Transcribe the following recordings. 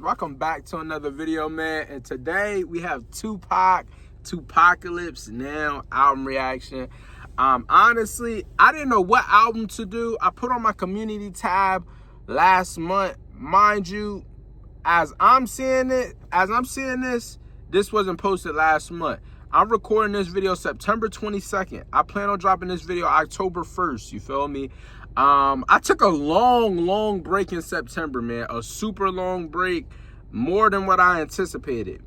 Welcome back to another video, man. And today we have 2Pacalypse now album reaction. Honestly, I didn't know what album to do. I put on my community tab last month. Mind you, as I'm seeing this, this wasn't posted last month. I'm recording this video September 22nd. I plan on dropping this video October 1st. You feel me? I took a long break in September, man. A super long break, more than what I anticipated.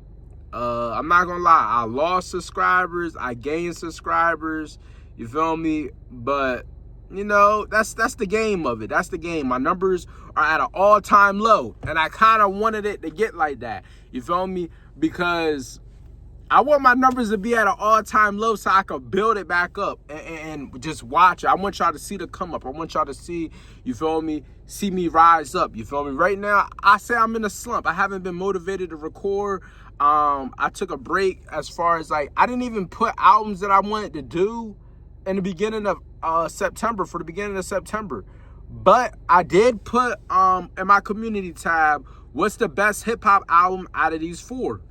I'm not gonna lie, I lost subscribers, I gained subscribers, you feel me? But you know, that's the game of it. That's the game. My numbers are at an all-time low, and I kind of wanted it to get like that. You feel me? Because I want my numbers to be at an all-time low so I could build it back up and just watch it. I want y'all to see the come up. I want y'all to see, you feel me, see me rise up. You feel me? Right now, I say I'm in a slump. I haven't been motivated to record. I took a break as far as like, I didn't even put albums that I wanted to do in the beginning of September, for the beginning of September. But I did put in my community tab, what's the best hip-hop album out of these four?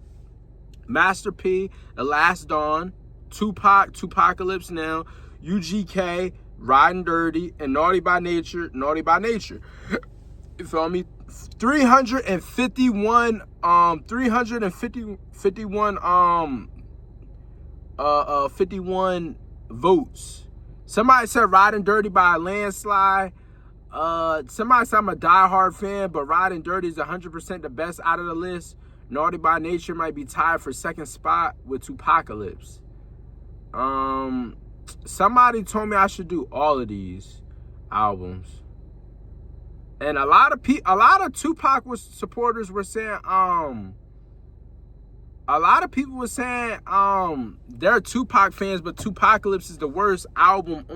Master P, The Last Dawn, 2Pacalypse Now, UGK, Riding Dirty, and Naughty by Nature. You feel me? 351 votes. Somebody said Riding Dirty by a landslide. Somebody said I'm a diehard fan, but Riding Dirty is 100% the best out of the list. Naughty by Nature might be tied for second spot with 2Pacalypse. Somebody told me I should do all of these albums. And a lot of Tupac supporters were saying, a lot of people were saying they're Tupac fans, but 2Pacalypse is the worst album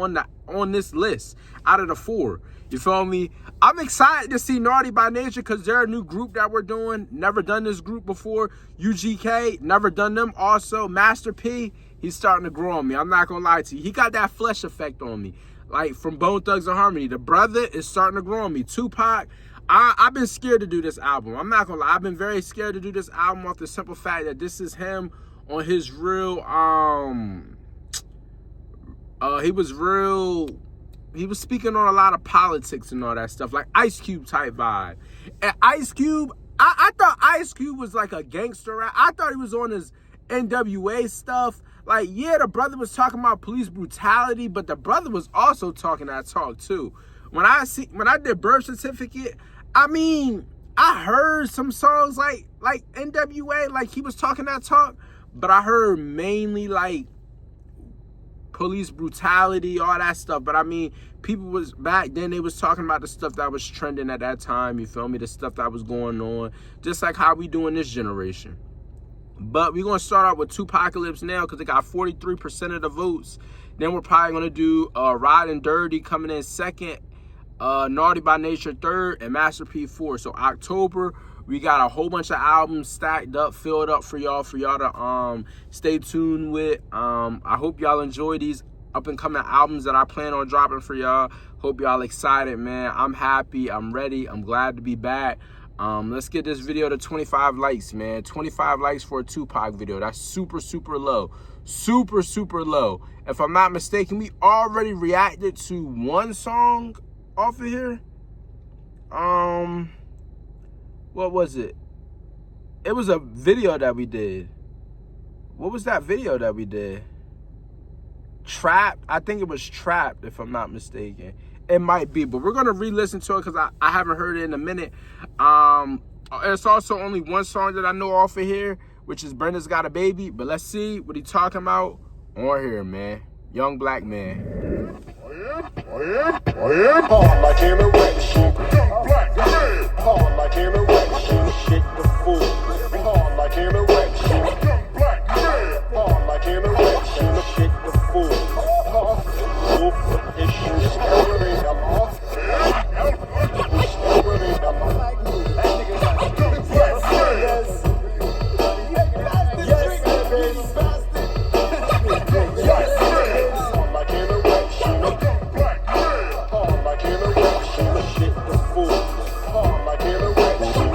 on this list out of the four. You feel me? I'm excited to see Naughty by Nature because they're a new group that we're doing. Never done this group before. UGK, never done them also. Master P, he's starting to grow on me. I'm not going to lie to you. He got that flesh effect on me. Like from Bone Thugs and Harmony. The brother is starting to grow on me. Tupac, I've been scared to do this album. I'm not going to lie. I've been very scared to do this album off the simple fact that this is him on his real, he was speaking on a lot of politics and all that stuff, like Ice Cube type vibe. And Ice Cube, I thought Ice Cube was like a gangster rap. I thought he was on his NWA stuff. Like, yeah, the brother was talking about police brutality, but the brother was also talking that talk too. When I did Birth Certificate, I mean, I heard some songs like NWA, like he was talking that talk, but I heard mainly like police brutality, all that stuff. But I mean, people was back then, they was talking about the stuff that was trending at that time, you feel me, the stuff that was going on, just like how we do in this generation. But we're going to start out with 2Pacalypse Now because they got 43% of the votes. Then we're probably going to do Riding Dirty coming in second, Naughty by Nature third, and Master P fourth. So October, we got a whole bunch of albums stacked up, filled up for y'all to stay tuned with. I hope y'all enjoy these up and coming albums that I plan on dropping for y'all. Hope y'all excited, man. I'm happy, I'm ready, I'm glad to be back. Let's get this video to 25 likes, man. 25 likes for a Tupac video. That's super low. Super low. If I'm not mistaken, we already reacted to one song off of here. What was it? It was a video that we did. What was that video that we did? Trapped? I think it was Trapped, if I'm not mistaken. It might be, but we're going to re-listen to it because I haven't heard it in a minute. It's also only one song that I know off of here, which is Brenda's Got a Baby. But let's see what he's talking about on here, man. Young black man. Oh yeah? Hard like in a wet shoe. Black man. Hard like in a wet shoe. Shit the fool. Hard like in a wet shoe. Black man. Hard like in a wet shoe. Shit the fool. Issues stirring them off. Stirring them off. Hard like in a wet shoe. Shit the fool. Hard like in a wet shoe.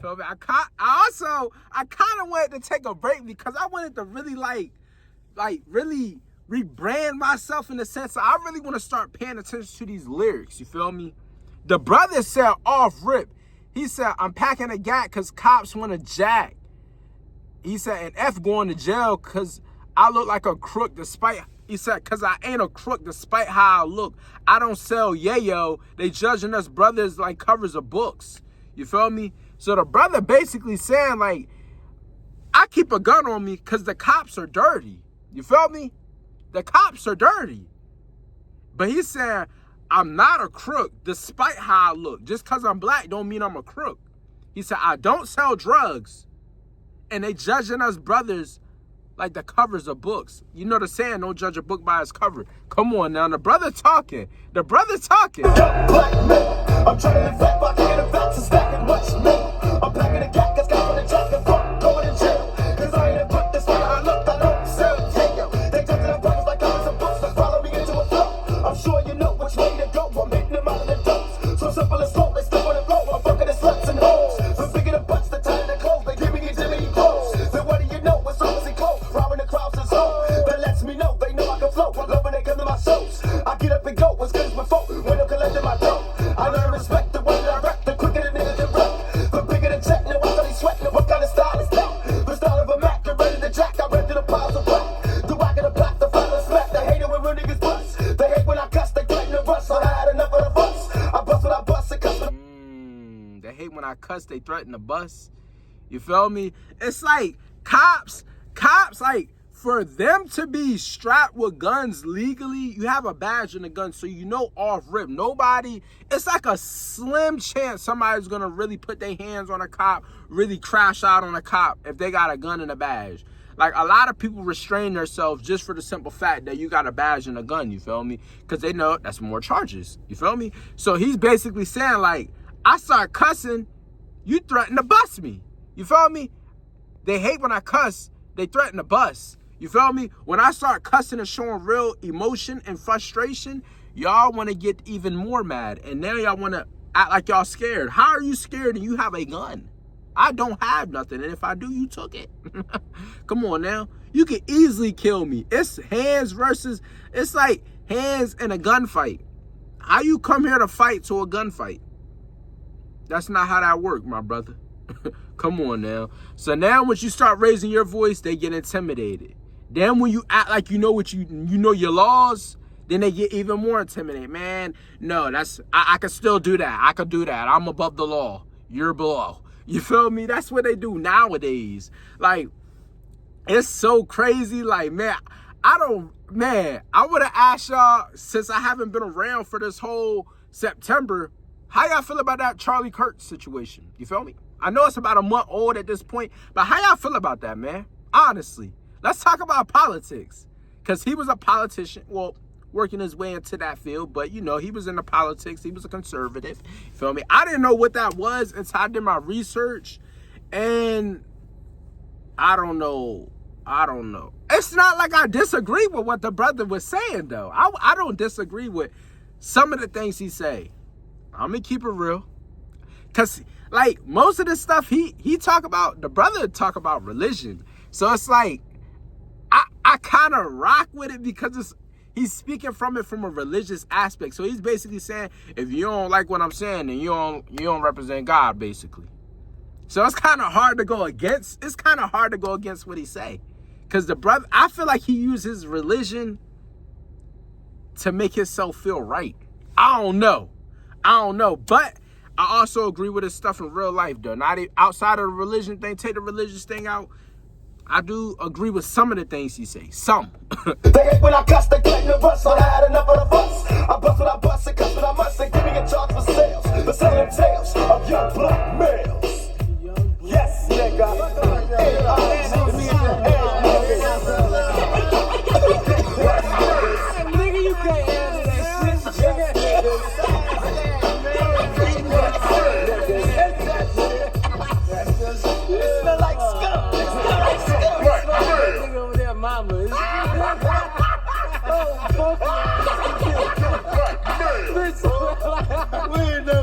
feel me? I kind of wanted to take a break because I wanted to really really rebrand myself in the sense that I really want to start paying attention to these lyrics. You feel me? The brother said off rip. He said, I'm packing a gat because cops want to jack. He said, and F going to jail because I look like a crook despite, he said, because I ain't a crook despite how I look. I don't sell yayo. They judging us brothers like covers of books. You feel me? So the brother basically saying like, I keep a gun on me because the cops are dirty. You feel me? The cops are dirty. But he's saying, I'm not a crook despite how I look. Just because I'm black don't mean I'm a crook. He said, I don't sell drugs. And they judging us brothers like the covers of books. You know the saying, don't judge a book by its cover. Come on now, the brother talking. The brother talking. Black man, I'm trying to live fat, but I can't advance and stacking much more. I'm packing a gat, cause got on the track and fuck going to jail. Cause I ain't a crook, that's why I look, I don't sell yayo. They judging our brothers like covers of books, they follow me into a flow. I'm sure you know which way to go. I'm hitting them out of the dose. So simple and slow, they step on the floor. I'm fucking the sluts and hoes. From bigger the butts, the tighter the clothes. They give me these Jimmy clothes. Then what do you know? It's obviously cold. Robbing the crowds is home. That lets me know they know I can flow. I love when they come to my shows. I get up and go. What's good as before? When I'm collecting my dough. I learn respect the way that I rap. The quicker the niggas that rap. The bigger the check. Now I sweating. What kind of style is that? The style of a Mac. Get ready to jack. I read to the piles of black. The whack of the black. The final smack. They hate it when real niggas bust. They hate when I cuss. They threaten to rust. So I had enough of the fuss. I bust what I bust. And cuss. They hate when I cuss. They threaten to bust. You feel me? It's like cops, like, for them to be strapped with guns legally, you have a badge and a gun, so you know off rip. Nobody, it's like a slim chance somebody's gonna really put their hands on a cop, really crash out on a cop if they got a gun and a badge. Like, a lot of people restrain themselves just for the simple fact that you got a badge and a gun, you feel me? Because they know that's more charges, you feel me? So he's basically saying, like, I start cussing, you threaten to bust me. You feel me? They hate when I cuss. They threaten to bust. You feel me? When I start cussing and showing real emotion and frustration, y'all want to get even more mad. And now y'all want to act like y'all scared. How are you scared and you have a gun? I don't have nothing. And if I do, you took it. Come on now. You can easily kill me. It's hands versus, it's like hands in a gunfight. How you come here to fight to a gunfight? That's not how that works, my brother. Come on now. So now once you start raising your voice, they get intimidated. Then when you act like you know what you know your laws, then they get even more intimidated. Man, no, that's I can still do that. I could do that. I'm above the law. You're below. You feel me? That's what they do nowadays. Like, it's so crazy. Like, man, I would have asked y'all, since I haven't been around for this whole September, how y'all feel about that Charlie Kirk situation? You feel me? I know it's about a month old at this point, but how y'all feel about that, man? Honestly, let's talk about politics. Because he was a politician, well, working his way into that field, but, you know, he was into politics. He was a conservative. You feel me? I didn't know what that was until I did my research, and I don't know. It's not like I disagree with what the brother was saying, though. I don't disagree with some of the things he say. I'm going to keep it real. Because, like, most of the stuff he talk about, the brother talk about religion. So it's like, I kind of rock with it because he's speaking from it from a religious aspect. So he's basically saying, if you don't like what I'm saying, then you don't represent God, basically. So it's kind of hard to go against. It's kind of hard to go against what he say. Because the brother, I feel like he uses religion to make himself feel right. I don't know. But I also agree with his stuff in real life, though. Not outside of the religion thing, take the religious thing out. I do agree with some of the things he say. Some. They hate when I cuss, they threaten to rust, so I had enough of the fuss. I bust what I bust and cuss what I must. They give me a charge for sales. The selling tales of young black males. Yes, nigga. Nigga, you can't handle that shit. It smell like skunk. Nigga over there, mama. We in the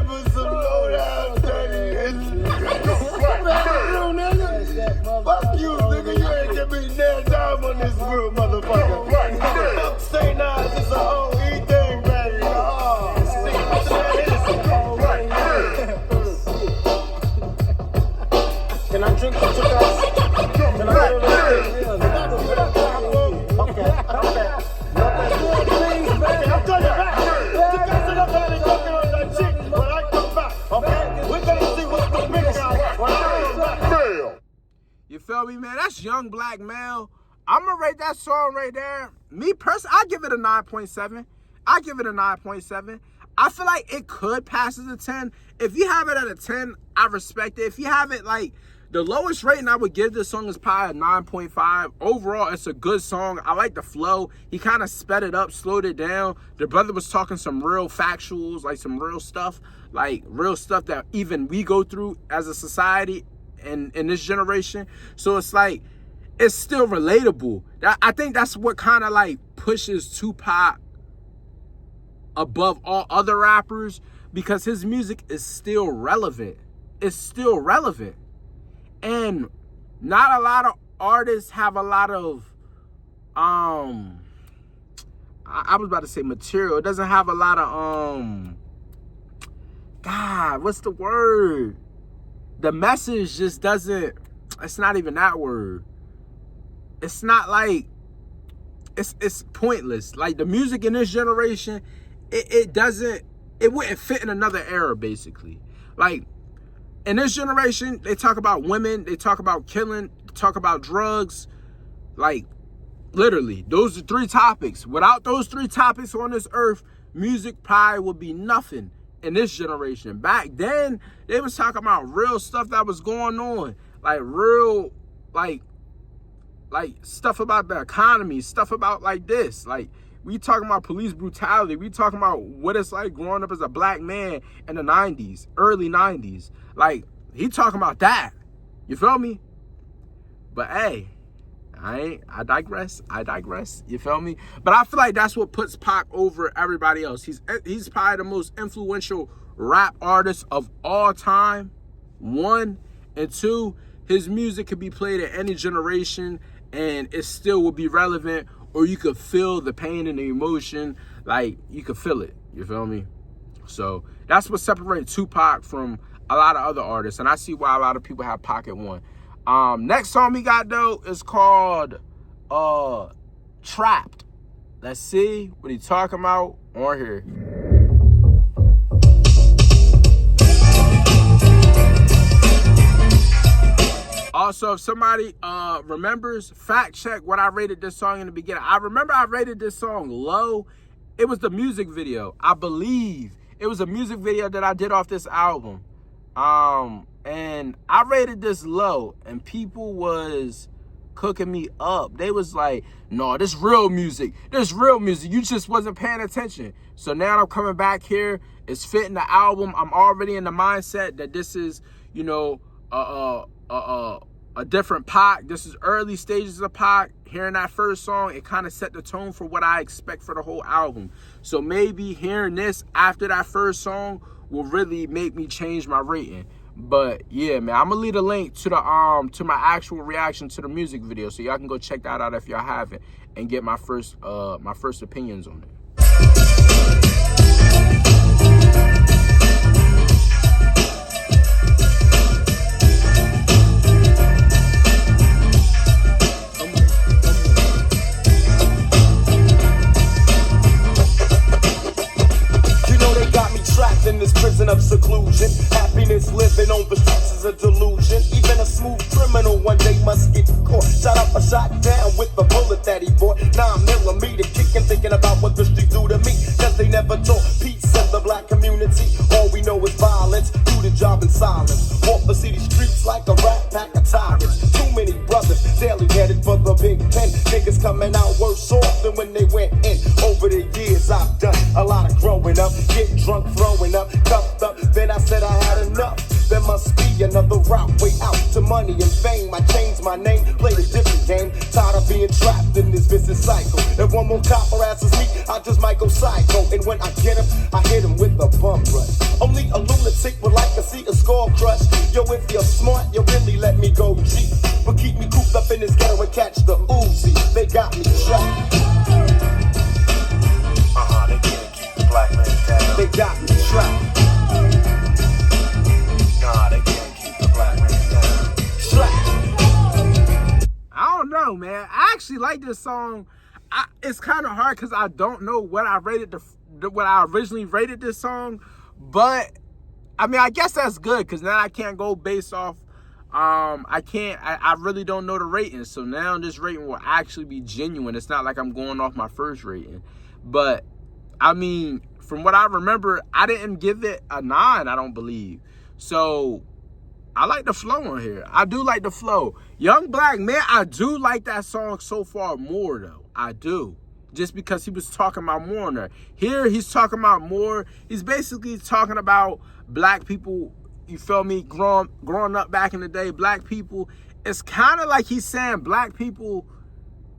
feel me, man? That's young black male. I'm gonna rate that song right there. Me personally, I give it a 9.7. I give it a 9.7. I feel like it could pass as a 10. If you have it at a 10, I respect it. If you have it like the lowest rating I would give this song is probably a 9.5. Overall, it's a good song. I like the flow. He kind of sped it up, slowed it down. The brother was talking some real factuals, like some real stuff, that even we go through as a society and in this generation. So it's like, it's still relatable. I think that's what kind of like pushes Tupac above all other rappers, because his music is still relevant. It's still relevant. And not a lot of artists have a lot of, I was about to say material. It doesn't have a lot of, God, what's the word? The message just doesn't, it's not even that word. It's not like, it's pointless. Like the music in this generation, it wouldn't fit in another era, basically. Like, in this generation, they talk about women, they talk about killing, they talk about drugs. Like, literally, those are 3 topics. Without those 3 topics on this earth, music probably would be nothing in this generation. Back then, they was talking about real stuff that was going on. Like, real, like stuff about the economy, stuff about like this. Like, we talking about police brutality. We talking about what it's like growing up as a black man in the 90s, early 90s. Like, he talking about that. You feel me? But hey, I digress. You feel me? But I feel like that's what puts Pac over everybody else. He's probably the most influential rap artist of all time. 1. And 2, his music could be played at any generation and it still will be relevant, or you could feel the pain and the emotion. Like, you could feel it. You feel me? So that's what separates Tupac from a lot of other artists. And I see why a lot of people have Pac at 1. Next song we got, though, is called Trapped. Let's see what he talking about on here. Also, if somebody remembers, fact check what I rated this song in the beginning. I remember I rated this song low. It was the music video. I believe it was a music video that I did off this album. And I rated this low, and people was cooking me up. They was like, no, this real music. This real music. You just wasn't paying attention. So now I'm coming back here. It's fitting the album. I'm already in the mindset that this is, you know, a different Pac. This is early stages of Pac. Hearing that first song, it kind of set the tone for what I expect for the whole album. So maybe hearing this after that first song will really make me change my rating. But yeah, man, I'm gonna leave a link to the to my actual reaction to the music video, so y'all can go check that out if y'all haven't, and get my first opinions on it. In this prison of seclusion, happiness living on the streets is a delusion. Even a smooth criminal one day must get caught. Shot up or shot down with the bullet that he bought. 9mm kicking, thinking about what the streets do to me. Cause they never taught peace in the black community. All we know is violence, do the job in silence. Walk the city streets like a rat pack of tyrants. Too many brothers daily headed for the big pen. Niggas coming out worse off than when they went in. Over the years I've done a lot of growing up, get drunk, throwing up, cuffed up, then I said I had enough. There must be another route, way out to money and fame. I changed my name, played a different game. Tired of being trapped in this vicious cycle. If one more cop harasses me, I just might go psycho. And when I get him, I hit him with a bum rush. Only a lunatic would like to see a skull crush. Yo, if you're smart, you really let me go G. But keep me cooped up in this ghetto and catch the Uzi. They got me trapped. They can't keep the black man down. They got me trapped. Nah, they can't keep the black man down. Trapped. I don't know, man. I actually like this song. It's kind of hard because I don't know what I rated what I originally rated this song, but I mean, I guess that's good because now I can't go based off I really don't know the rating. So now this rating will actually be genuine. It's not like I'm going off my first rating. But, I mean, from what I remember, I didn't give it a 9, I don't believe. So, I like the flow on here. I do like the flow. Young Black Man, I do like that song so far more, though. I do. Just because he was talking about more on there. Here, he's talking about more. He's basically talking about black people, you feel me, growing up back in the day, black people. It's kind of like he's saying black people,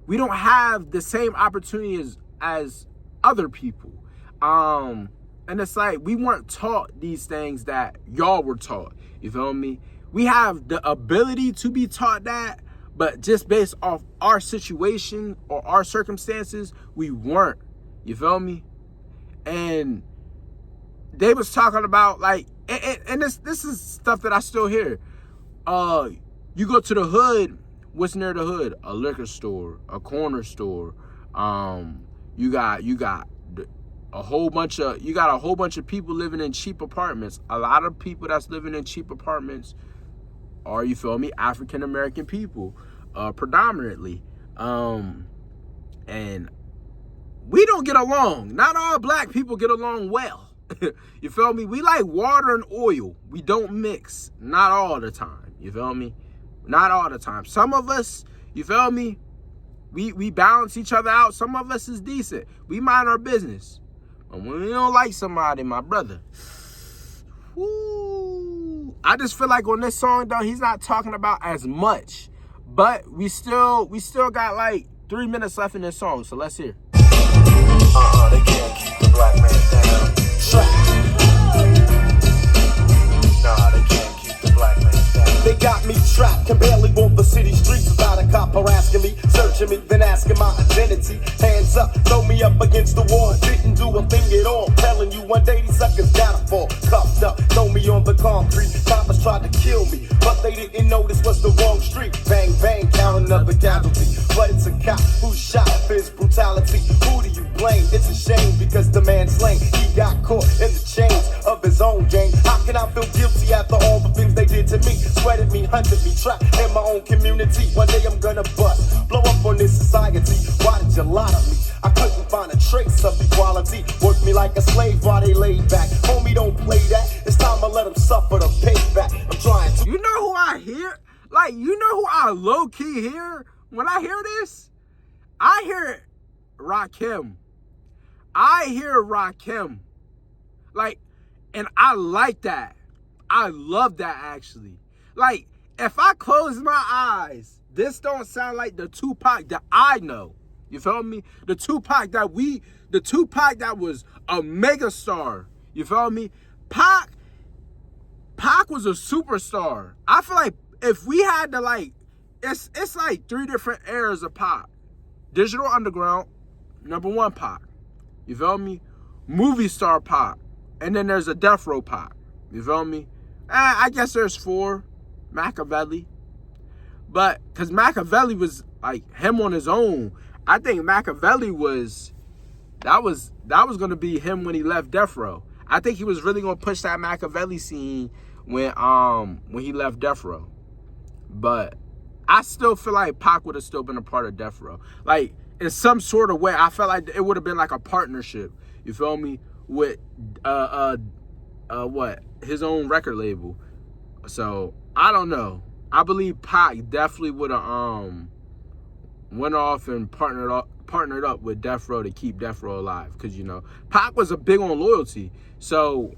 we don't have the same opportunities as other people. And it's like we weren't taught these things that y'all were taught. You feel me? We have the ability to be taught that, but just based off our situation or our circumstances, we weren't. You feel me? And they was talking about like, and this is stuff that I still hear. You go to the hood. What's near the hood? A liquor store, a corner store. You got a whole bunch of people living in cheap apartments. A lot of people that's living in cheap apartments are, you feel me, African American people, predominantly. And we don't get along. Not all black people get along well. You feel me? We like water and oil. We don't mix. Not all the time. You feel me? Not all the time. Some of us, you feel me? We balance each other out. Some of us is decent. We mind our business. But when we don't like somebody, my brother, whoo, I just feel like on this song, though, he's not talking about as much. But we still got like 3 minutes left in this song. So let's hear. They can't keep the black man down. Nah, they can't keep the black man down. They got me trapped, can barely walk the city streets without a cop harassing me, searching me, then asking my identity. Hands up, throw me up against the wall, didn't do a thing at all. Telling you one day these suckers gotta fall. Cuffed up, throw me on the concrete. Coppers tried to kill me, but they didn't know this was the wrong street. Bang, bang, count another casualty. But it's a cop who shot for his brutality. Who do you blame? It's a shame because the man's slain. He got caught in the chains of his own gang. How can I feel guilty after all the things they did to me? Sweated me, hunted me, trapped in my own community. One day I'm gonna bust, blow up on this society. Why did you lie to me? I couldn't find a trace of equality. Worked me like a slave while they laid back. Homie, don't play that. It's time to let them suffer the payback. I'm trying to. You know who I hear? Like, you know who I low-key hear? When I hear this, I hear Rakim. I hear Rakim. Like, and I like that. I love that, actually. Like, if I close my eyes, this don't sound like the Tupac that I know. You feel me? The Tupac that was a megastar. You feel me? Pac was a superstar. I feel like if we had to, like, it's like 3 different eras of Pac. Digital Underground, #1 Pac. You feel me? Movie star Pac. And then there's a Death Row Pac. You feel me? I guess there's 4. Machiavelli. But, because Machiavelli was, like, him on his own. I think Machiavelli was going to be him when he left Death Row. I think he was really going to push that Machiavelli scene when he left Death Row. But I still feel like Pac would have still been a part of Death Row. Like, in some sort of way, I felt like it would have been like a partnership. You feel me? With his own record label. So I don't know. I believe Pac definitely would have went off and partnered up with Death Row to keep Death Row alive. Because, you know, Pac was a big on loyalty. So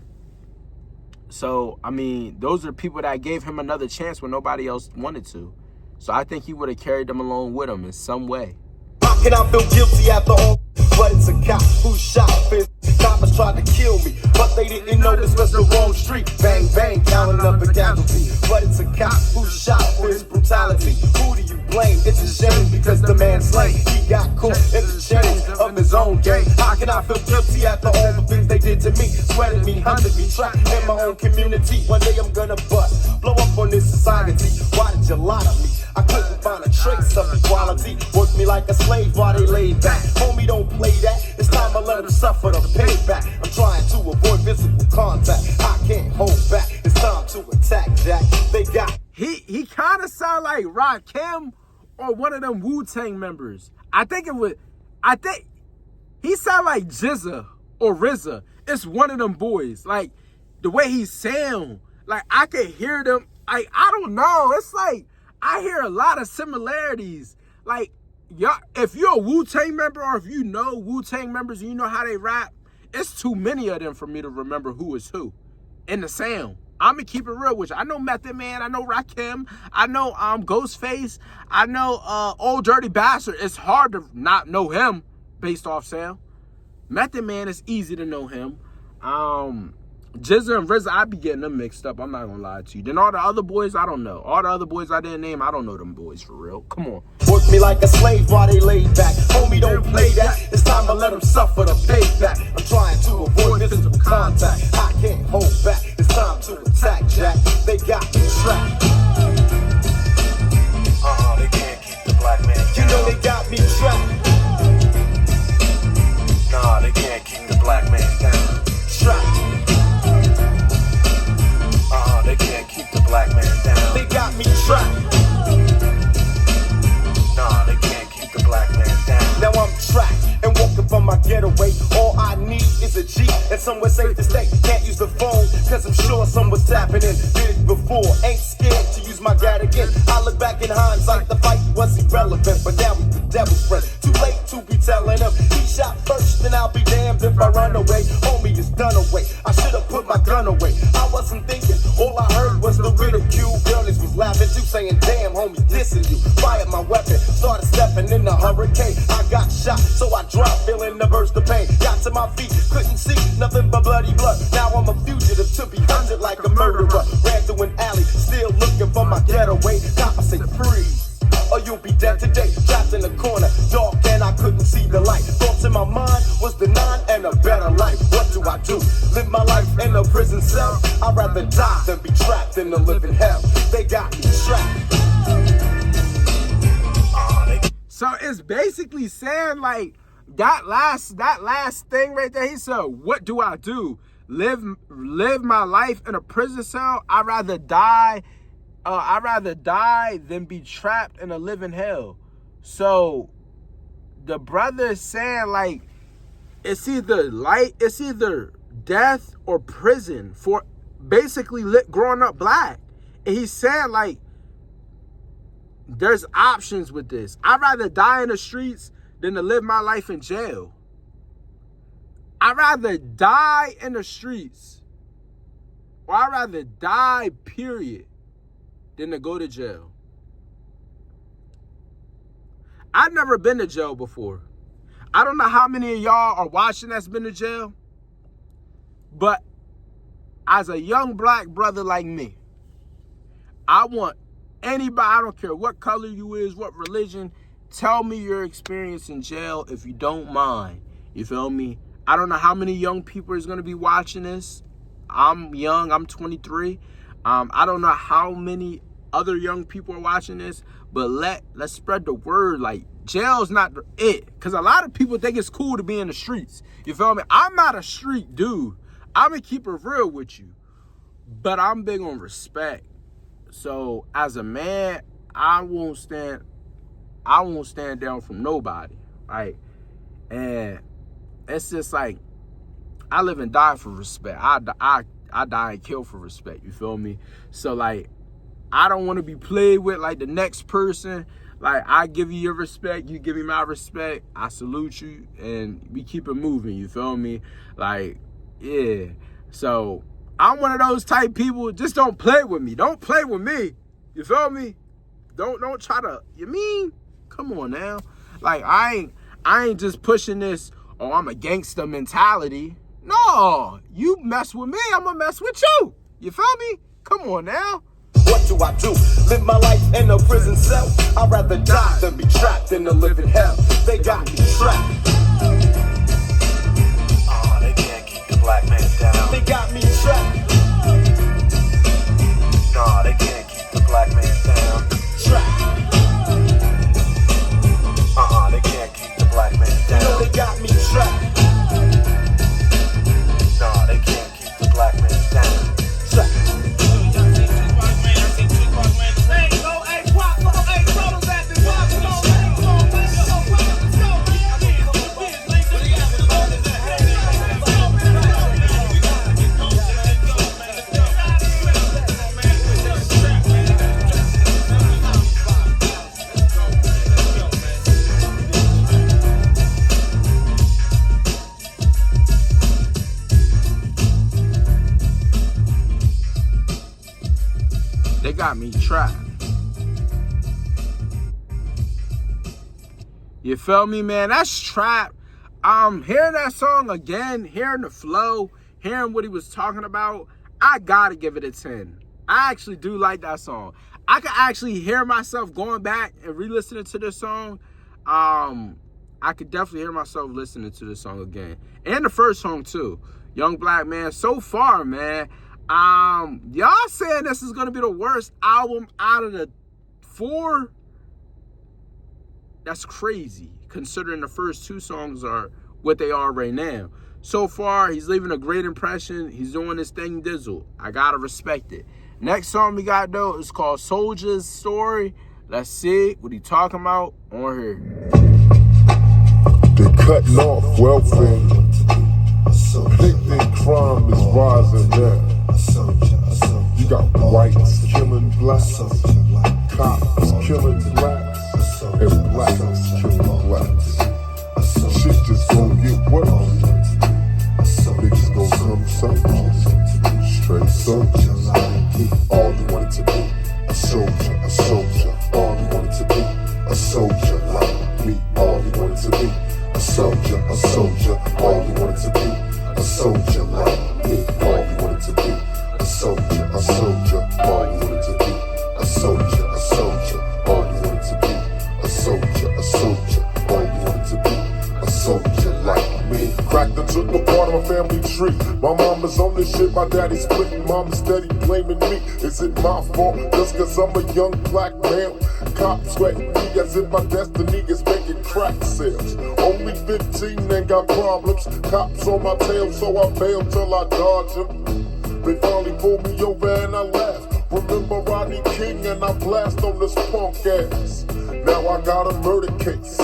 I mean, those are people that gave him another chance when nobody else wanted to. So I think he would have carried them along with him in some way. How can I feel guilty after all? But it's a cop who shot his coppers tried to kill me, but they didn't know this was the wrong street. Bang, bang, count another casualty. But it's a cop who shot for his brutality. Who do you blame? It's a shame because the man's slain. He got caught in the chains of his own gang. How can I feel guilty after all the things they did to me? Sweated me, hunted me, trapped in my own community. One day I'm gonna bust, blow up on this society. Why did you lie to me? I couldn't find a trace of equality. Worked me like a slave while they laid back. Homie, don't play that. It's time to let them suffer the payback. I'm trying to avoid physical contact. I can't hold back. It's time to attack, Jack. They got he like Rakim or one of them Wu-Tang members. I think he sound like Jizza or RZA. It's one of them boys. Like, the way he sound, like, I could hear them. I don't know. It's like, I hear a lot of similarities. Like, y'all, if you're a Wu-Tang member or if you know Wu-Tang members and you know how they rap, it's too many of them for me to remember who is who in the sound. I'm going to keep it real with you. I know Method Man. I know Rakim. I know Ghostface. I know Old Dirty Bastard. It's hard to not know him based off sound. Method Man, is easy to know him. Jizza and RZA, I be getting them mixed up. I'm not gonna lie to you. Then all the other boys, I don't know. All the other boys I didn't name, I don't know them boys for real. Come on. Work me like a slave while they laid back. Homie, don't play that. It's time to let them suffer the payback. I'm trying to avoid physical contact. I can't hold back. It's time to attack, Jack. They got me trapped. They can't keep the black man down. You know they got me trapped. Nah, they can't keep the black man down. Trapped. They can't keep the black man down. They got me trapped. Nah, they can't keep the black man down. Now I'm trapped and walking from my getaway. All I need is a G and somewhere safe to stay. Can't use the phone, cause I'm sure someone's tapping in. Did it before, ain't scared to use my gat again. I look back in hindsight, the fight was irrelevant, but now he's the devil's friend. Too late to be telling him he shot first, and I'll be damned if I run away. Homie is done away. I should have put my gun away. I wasn't thinking, all I heard was the ridicule. Girlies was laughing too, saying, damn, homie, dissing you. Fired my weapon, started stepping in the hurricane. I got shot, so I dropped, feeling the burst of pain. Got to my feet, couldn't see nothing but bloody blood. Now I'm a fugitive to be hunted like a murderer. Ran through an alley, still looking for my getaway. Cop say freeze, or you'll be dead today. Trapped in the corner, dark and I couldn't see the light. Thoughts in my mind was the nine and a better life. What do I do? Live my life in a prison cell? I'd rather die than be trapped in a living hell. They got me trapped. So it's basically saying like that last thing right there. He said, "What do I do? Live my life in a prison cell? I'd rather die. I'd rather die than be trapped in a living hell." So the brother is saying like it's either death or prison for basically growing up black. And he's saying like there's options with this. I'd rather die in the streets than to live my life in jail. I'd rather die in the streets, or I'd rather die, period, than to go to jail. I've never been to jail before. I don't know how many of y'all are watching that's been to jail, but as a young black brother like me, I want anybody, I don't care what color you is, what religion, tell me your experience in jail if you don't mind. You feel me? I don't know how many young people is going to be watching this. I'm young. I'm 23. I don't know how many other young people are watching this, but let's spread the word. Like, jail's not it. Because a lot of people think it's cool to be in the streets. You feel me? I'm not a street dude. I'm going to keep it real with you. But I'm big on respect. So as a man, I won't stand down from nobody, right? And it's just like I live and die for respect. I die and kill for respect. You feel me? So like I don't want to be played with like the next person. Like I give you your respect, you give me my respect. I salute you, and we keep it moving. You feel me? Like yeah. So I'm one of those type people, just don't play with me. Don't play with me. You feel me? Don't try to, you mean? Come on now. Like, I ain't just pushing this, oh, I'm a gangster mentality. No, you mess with me, I'm gonna mess with you. You feel me? Come on now. What do I do? Live my life in a prison cell? I'd rather die than be trapped in a living hell. They got me trapped. They can't keep the black man down. They got me trapped. Nah, they can't keep the black man down. Trapped. They can't keep the black man You down. know they got me trapped. Nah, they can't keep the black man down. Trapped. I say 2Pac, man. There you go. Hey, Pac, they got me trapped. You feel me, man? That's trap. Hearing that song again, hearing the flow, hearing what he was talking about, I gotta give it a 10. I actually do like that song. I can actually hear myself going back and re-listening to this song. I could definitely hear myself listening to this song again. And the first song too. Young Black Man. So far, man, y'all saying this is gonna be the worst album out of the 4? That's crazy, considering the first 2 songs are what they are right now. So far, he's leaving a great impression. He's doing his thing, Dizzle. I gotta respect it. Next song we got, though, is called Soldier's Story. Let's see what he talking about on here. They cutting off welfare. Think crime is rising now. You got whites killing blacks, cops killing blacks, and blacks killing blacks. Shit just gon' get worse. Niggas gon' come soldiers, straight soldiers. All you wanted to be, a soldier, a soldier. All you wanted to be, a soldier like me. All you wanted to be, a soldier, a soldier. All you wanted to be, a soldier like me. All you wanted to be, a soldier, a soldier. All you wanted to be, a soldier, a soldier. All you wanted to be, a soldier, a soldier. All you wanted to be, a soldier like me. Cracked and took apart of my family tree. My mama's on this shit, my daddy's splitting. Mama's steady blaming me. Is it my fault just cause I'm a young black male? Cops sweating me as if my destiny is making crack sales. Only 15 and got problems. Cops on my tail, so I bail till I dodge them. They finally pulled me over and I laugh. Remember Rodney King and I blast on this punk ass. Now I got a murder case.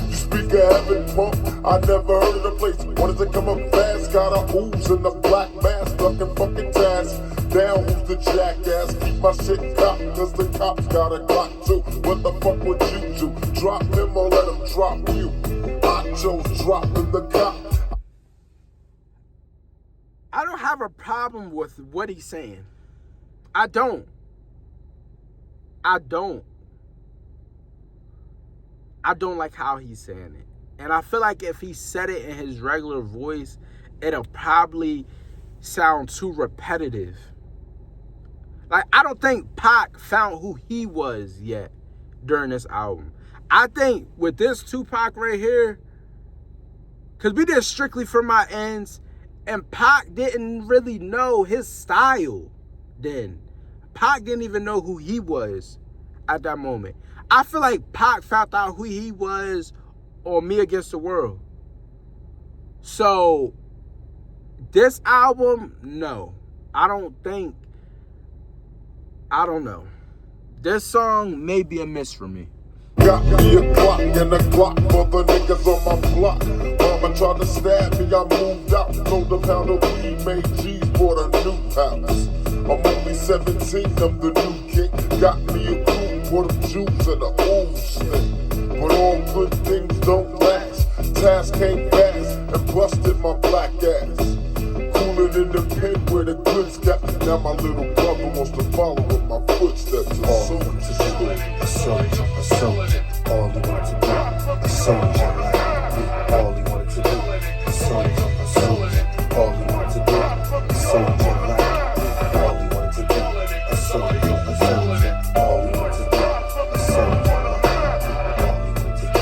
You speak of heaven, punk, I never heard of the place. Wanted to come up fast, got a ooze in the black mask, ducking fucking tasks. Down, who's the jackass? Keep my shit cocked, cause the cops got a Glock too. What the fuck would you do? Drop him or let him drop you? I chose dropping the cop. I don't have a problem with what he's saying. I don't like how he's saying it. And I feel like if he said it in his regular voice, it'll probably sound too repetitive. Like, I don't think Pac found who he was yet during this album. I think with this 2Pac right here, because we did Strictly For My Ends, and Pac didn't really know his style then. Pac didn't even know who he was at that moment. I feel like Pac found out who he was on Me Against the World. So, this album, no. I don't know. This song may be a miss for me. Got me a clock and a clock for the niggas on my block. Mama tried to stab me, I moved out. Sold a pound of weed, made G's, bought a new house. I'm only 17, I'm the new king. Got me a coupe for them Jews and a ooze. But all good things don't last. Task came fast and busted my black ass. Cooler in the pen where the goods got. Now my little brother wants to follow in my footsteps. A soldier, a soldier. All he wanted to be, a soldier like me. All he wanted to be, a soldier, a soldier. All he wanted to be, a soldier like me. All he wanted to be, a soldier, a soldier. All he wanted to be, a soldier like me. All he wanted to be,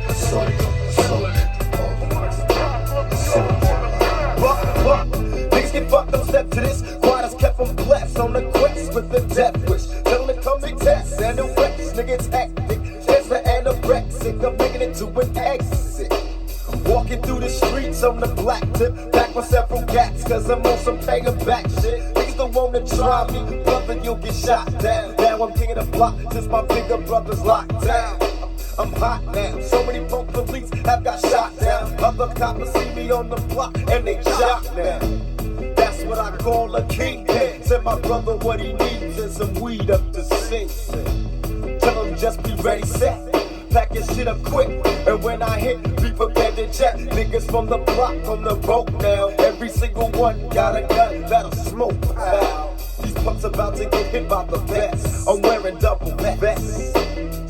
a soldier, a soldier. All he wanted to be, a soldier like me. Niggas get fucked up, step to this. Quiet as kept them blessed on the quest with the death wish. Tell them to come and test and the Rex, niggas hectic. There's the anorexic, I'm making it to an exit. Walking through the streets on the black tip. Back with several gats, cause I'm on some paying back shit. Niggas don't wanna try me, brother, you'll get shot down. Now I'm king of the block, since my bigger brother's locked down. I'm hot now, so many punk police have got shot down. Other coppers see me on the block and they shocked now. That's what I call a kingpin. Send my brother what he needs and some weed up to Sing Sing. Tell him just be ready, set. Pack your shit up quick. And when I hit, be prepared to jet. Niggas from the block, on the boat now. Every single one got a gun that'll smoke. These punk's about to get hit by the best. I'm wearing double vests,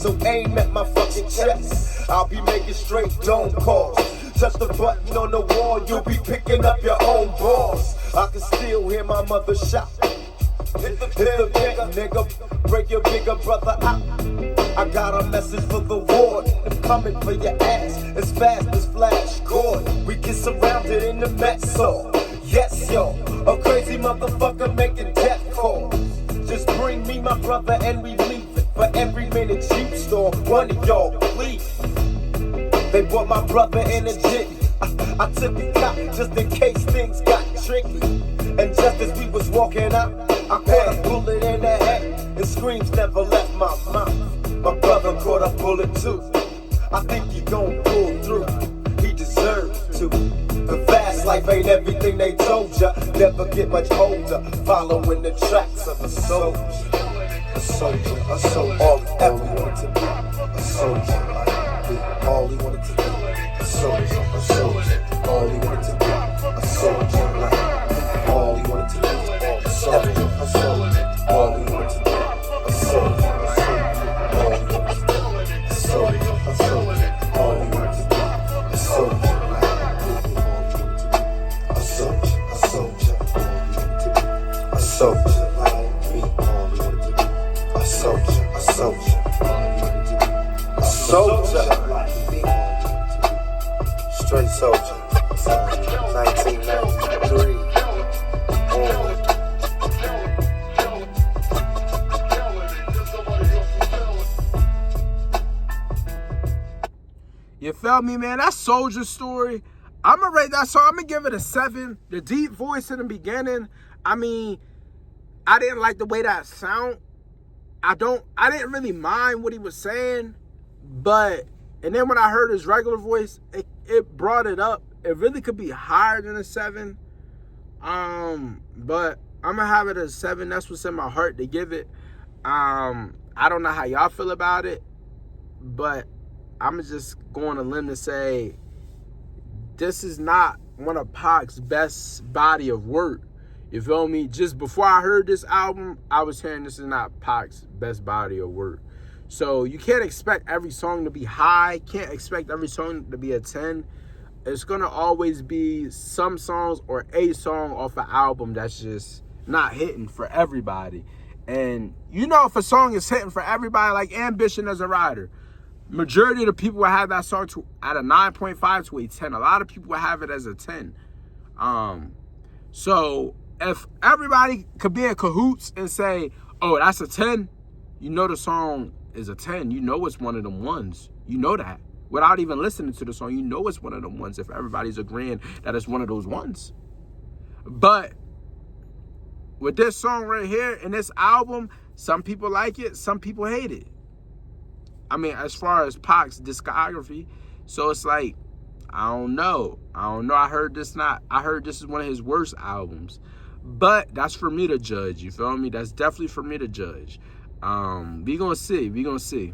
so aim at my fucking chest. I'll be making straight dome calls. Touch the button on the wall, you'll be picking up your own balls. I can still hear my mother shout. Hit the big nigga, break your bigger brother out. I got a message for the ward. I'm coming for your ass as fast as Flash Gordon. We get surrounded in the Mets hall. Yes, yo, a crazy motherfucker making death calls. Just bring me my brother and we leave it. For every minute Jeep store, one of y'all please. They brought my brother in a jitty. I took a cop just in case things got tricky. And just as we was walking out, I caught a bullet in the head, and screams never left my mouth. My brother caught a bullet too. I think he gon' pull through. He deserves to. The fast life ain't everything they told ya. Never get much older, following the tracks of a soldier. A soldier, a soldier, all he ever wanted to be. A soldier, all he wanted to be. A soldier, all he wanted to be. A soldier, all he wanted to be. A soldier, all he wanted to be. A soldier, all he wanted to be. A soldier, all he wanted to be. A soldier, a soldier, a soldier like me. A soldier, a soldier like me. Straight soldier, 1993. You feel me, man? That Soldier Story, I'm gonna rate that song. I'm gonna give it a 7. The deep voice in the beginning, I mean, I didn't like the way that sound. I didn't really mind what he was saying, but, and then when I heard his regular voice, it brought it up. It really could be higher than a 7. But I'm gonna have it as a 7. That's what's in my heart to give it. I don't know how y'all feel about it, but I'm just going to limb to say this is not one of Pac's best body of work. You feel me? Just before I heard this album, I was hearing this is not Pac's best body of work. So you can't expect every song to be high. Can't expect every song to be a 10. It's going to always be some songs or a song off an album that's just not hitting for everybody. And you know, if a song is hitting for everybody, like Ambition as a Rider, majority of the people will have that song at a 9.5 to a 10. A lot of people will have it as a 10. So if everybody could be in cahoots and say, oh, that's a 10, you know the song is a 10. You know it's one of them ones. You know that. Without even listening to the song, you know it's one of them ones if everybody's agreeing that it's one of those ones. But with this song right here and this album, some people like it, some people hate it. I mean, as far as Pac's discography, so it's like, I don't know. I heard this is one of his worst albums. But that's for me to judge, you feel me? That's definitely for me to judge. We gonna see.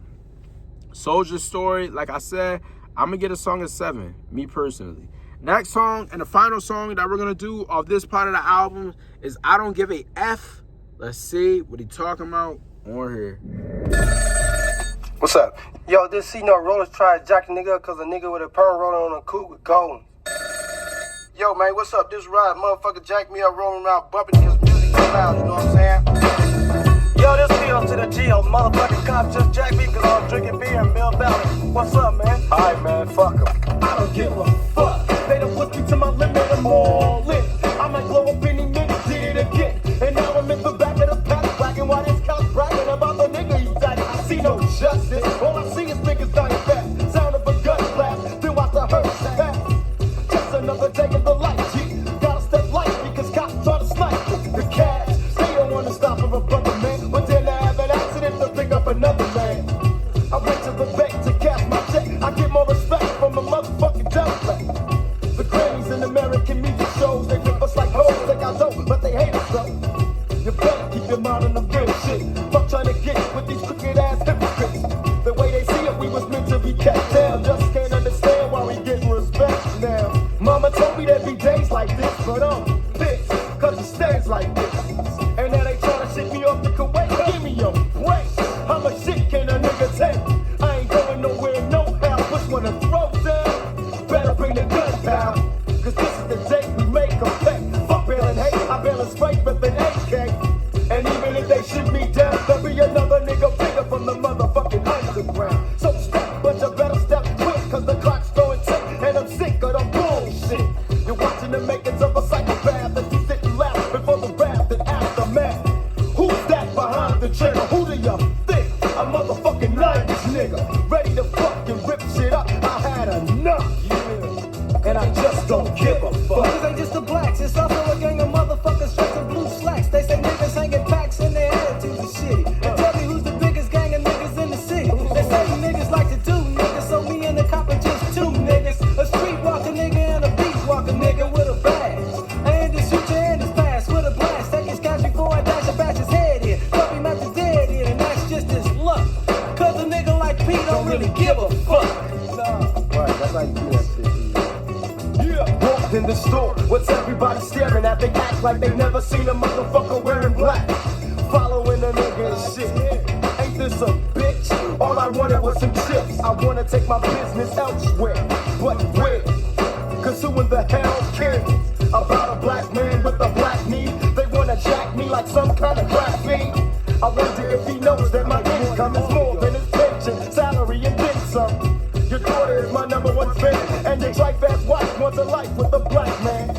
Soldier Story, like I said, I'm gonna get a song at 7, me personally. Next song and the final song that we're gonna do of this part of the album is I Don't Give a F. Let's see what he talking about on here. What's up? Yo, this C-No Rollers tried jacking nigga up cause a nigga with a perm rolling on a coupe with gold. Yo, man, what's up? This ride, motherfucker jacked me up rolling around bumping his music loud, you know what I'm saying? Yo, this P.O. to the G.O. Motherfucking cop just jacked me cause I'm drinking beer in Mill Valley. What's up, man? Alright, man, fuck him. I don't give a fuck. They done put me to my limit, I'm all in. I might blow up any minute, did it again. And now I'm in the back of the pack, bragging while this cop bragging about the nigga he died. I see no justice, all I see is niggas dying fast. Sound of a gun blast, then watch the hearse pass. Just another day in the life, G. Gotta step light because cops try to snipe the cash. They don't wanna stop for a brother, man. But then I have an accident to pick up another man. I went to the bank to cash my check. I get more respect from a motherfucking Democrat. The Grammys in American music shows, they flip us like hoes, they got dope, but they hate us though. You better keep your mind on the real shit. Fuck trying to get with these crooked ass hypocrites. The way they see it, we was meant to be kept down. Just can't understand why we getting respect now. Mama told me there'd be days like this, but I'm pissed, cause it stays like this. And now they tryna the trigger. Who do you think? A motherfucking 90s nigga. Ready to fucking rip shit up. I had enough. And I just don't give a fuck. Niggas ain't just the blacks, it's also a gang of motherfuckers dressed in blue slacks. They say niggas hanging packs and their attitudes are shitty. And tell me who's the biggest gang of niggas in the city. They say niggas like to do niggas, so me and the cop are just two niggas. A streetwalker nigga and a beat walker nigga with a badge. And to shoot your hand is fast with a blast. Take his cash before I dash and bash his head in. Drop him at the dead end, and that's just his luck. Cause a nigga like Pete don't really give a fuck. Right, that's how you do that shit. Walked in the store, what's everybody staring at? They act like they never seen a motherfucker wearing black. Following a nigga and shit. Ain't this a bitch? All I wanted was some chips. I wanna take my business elsewhere. But where? Cause who in the hell cares about a black man with a black need? They wanna jack me like some kind of crack fiend. I wonder if he knows that my income is more than his pension, salary, and then some. Your daughter is my number one fan, and your trife-ass wife wants a life with a black man.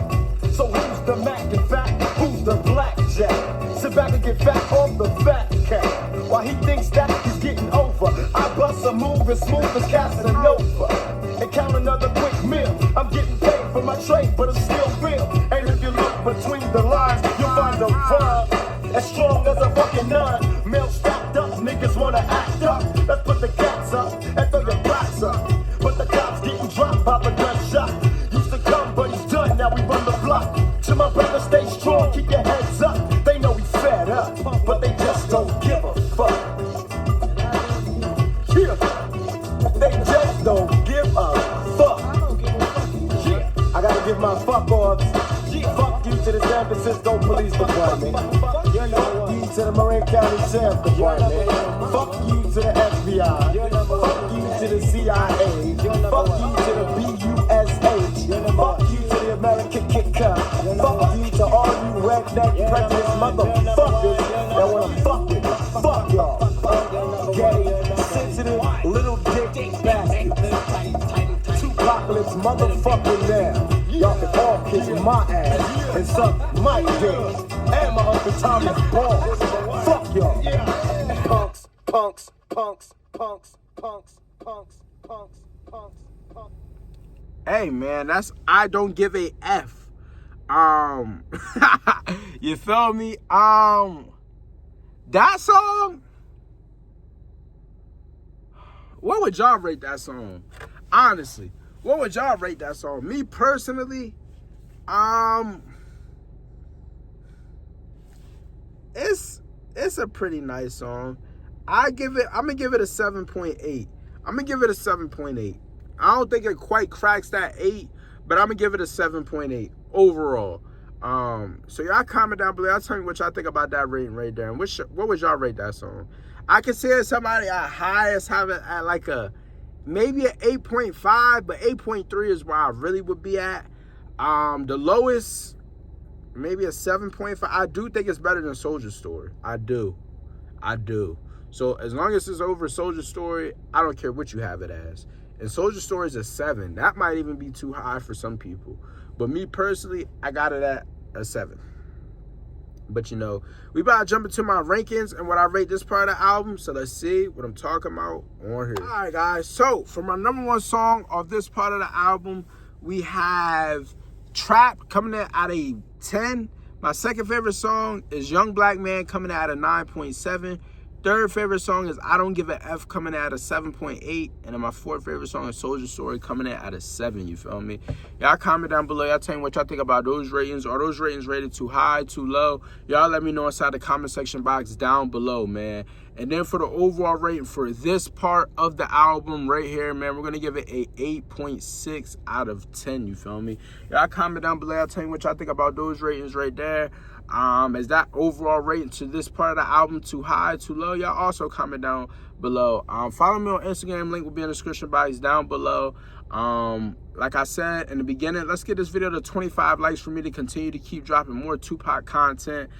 So who's the Mac and fat? Who's the blackjack? Sit back and get fat off the fat cat. While he thinks that he's getting over, I bust a move as smooth as Casanova. And count another quick meal. I'm getting paid for my trade, but it's still real. And if you look between the lines, you'll find a rhyme as strong as a fucking nine. Mail stacked up, niggas wanna act up. Let's put the cats up and throw your blacks up. But the cops getting dropped by the gunshot. Used to come, but he's done, now we run the block. To my brother, stay strong, keep your heads up. They know we fed up, but they just don't give a fuck. Yeah. They just don't give a fuck. Yeah. I gotta give my fuck offs. Fuck you to the San Francisco Police Department. Fuck you to the Marin County Sheriff Department. Fuck you to the FBI. Fuck you to the CIA. Fuck you to the BUSH. Fuck you to the American Kit Kat. Fuck you to all you redneck prejudice motherfuckers that wanna fuck with me. Fuck y'all. Gay, sensitive, little dick bastards. 2Pacalypse motherfucking now. Y'all can all kiss my ass and suck my dick. And my Uncle Tommy's balls. Fuck y'all. Punks, punks, punks, punks, punks, punks, punks, punks, punks. Hey man, that's I don't give a F. You feel me? That song, what would y'all rate that song? Honestly, what would y'all rate that song? Me personally, it's a pretty nice song. I'm gonna give it a 7.8. I'm gonna give it a 7.8. I don't think it quite cracks that 8, but I'm gonna give it a 7.8 overall. So y'all comment down below. I'll tell you what y'all think about that rating right there. And what would y'all rate that song? I consider somebody at highest have it at like maybe an 8.5, but 8.3 is where I really would be at. The lowest, maybe a 7.5. I do think it's better than Soulja Story. I do. So as long as it's over Soulja Story, I don't care what you have it as. And Soulja Story is a 7. That might even be too high for some people. But me personally, I got it at a 7. But you know, we about to jump into my rankings and what I rate this part of the album. So let's see what I'm talking about on here. All right, guys. So for my number 1 song of this part of the album, we have Trap coming in at a 10. My second favorite song is Young Black Man coming in at a 9.7. Third favorite song is I Don't Give a F coming in at a 7.8. And then my fourth favorite song is Soulja Story coming in at a 7. You feel me? Y'all comment down below. Y'all tell me what y'all think about those ratings. Are those ratings rated too high, too low? Y'all let me know inside the comment section box down below, man. And then for the overall rating for this part of the album right here, man, we're going to give it a 8.6 out of 10. You feel me? Y'all comment down below. Y'all tell me what y'all think about those ratings right there. Is that overall rating to this part of the album too high, too low? Y'all also comment down below. Follow me on Instagram. Link will be in the description box down below. Like I said in the beginning, let's get this video to 25 likes for me to continue to keep dropping more 2Pac content.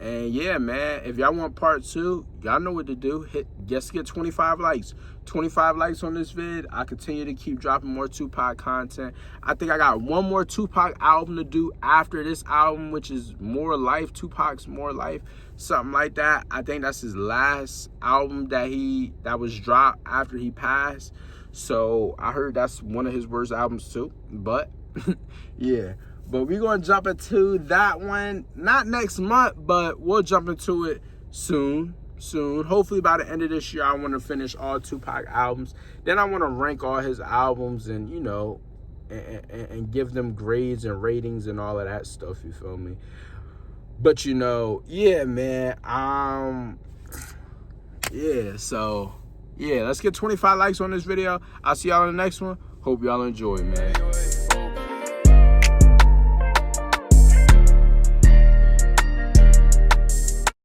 And yeah, man, if y'all want part 2, y'all know what to do. Just get 25 likes. 25 likes on this vid. I continue to keep dropping more Tupac content. I think I got one more Tupac album to do after this album, which is More Life, Tupac's More Life, something like that. I think that's his last album that was dropped after he passed. So I heard that's one of his worst albums too. But yeah. But we're going to jump into that one, not next month, but we'll jump into it soon. Hopefully by the end of this year, I want to finish all Tupac albums. Then I want to rank all his albums and, you know, and give them grades and ratings and all of that stuff, you feel me? But, you know, yeah, man. Yeah, so, yeah, let's get 25 likes on this video. I'll see y'all in the next one. Hope y'all enjoy, man.